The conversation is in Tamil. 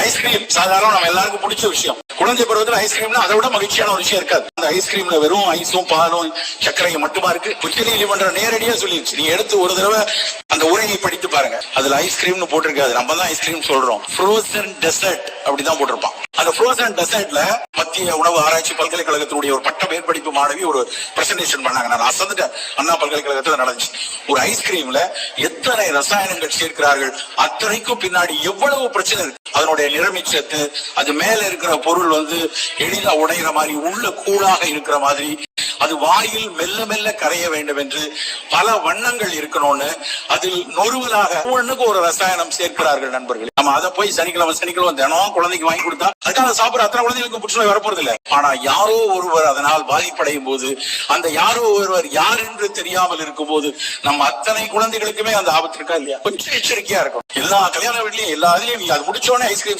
ஐஸ்கிரீம் சாதாரண நம்ம எல்லாருக்கும் பிடிச்ச விஷயம். குழந்தை பருவத்தில் ஐஸ்கிரீம்னா அதை விட மகிழ்ச்சியான ஒரு விஷயம் இருக்காது. அந்த ஐஸ்கிரீம்ல வெறும் ஐஸும் பாலும் சர்க்கரையும் மட்டுமா இருக்கு. உச்சநீதிமன்றம் நேரடியா சொல்லிடுச்சு, நீ எடுத்து ஒரு தடவை அந்த உரையை படித்து பாருங்க. அதுல ஐஸ்கிரீம்னு போட்டிருக்காது, நம்ம தான் ஐஸ்கிரீம் சொல்றோம். ஃப்ரோசன் டெசர்ட் அப்படிதான் போட்டிருப்பான். அந்த ஃப்ரோசன் டெசர்ட்ல மத்திய உணவு ஆராய்ச்சி பல்கலைக்கழகத்தினுடைய ஒரு பட்ட மேற்படிப்பு மாணவி ஒரு பிரசன்டேஷன் பண்ணாங்க. நான் அசந்துட்டேன். அண்ணா பல்கலைக்கழகத்தில் நடந்துச்சு. ஒரு ஐஸ்கிரீம்ல எத்தனை ரசாயனங்கள் சேர்க்கிறார்கள், அத்தனைக்கும் பின்னாடி எவ்வளவு பிரச்சனை இருக்கு. அதனுடைய நிறமிச்சத்து, அது மேல இருக்கிற பொருள் எளிதா உடைகிற மாதிரி, உள்ள கூழாக இருக்கிற மாதிரி, அது வாயில் மெல்ல மெல்ல கரைய வேண்டும் என்று பல வண்ணங்கள் இருக்கணும்னு அதில் நொறுவலாக ஒண்ணுக்கு ஒரு ரசாயனம் சேர்க்கிறார்கள் நண்பர்கள். நம்ம அதை போய் சனிக்கிழமை தினம் குழந்தைக்கு வாங்கி கொடுத்தா அதுக்காக சாப்பிட அத்தனை குழந்தைகளுக்கு புற்றுநோய் வரப்போறது இல்லை. ஆனா யாரோ ஒருவர் அதனால் பாதிப்படையும் போது, அந்த யாரோ ஒருவர் யார் என்று தெரியாமல் இருக்கும் போது நம்ம அத்தனை குழந்தைகளுக்குமே அந்த ஆபத்து இருக்கா இல்லையா? கொஞ்சம் எச்சரிக்கையா இருக்கும். எல்லா கல்யாண வீட்லயும் எல்லா இதுலயும் அது முடிச்சோடனே ஐஸ்கிரீம்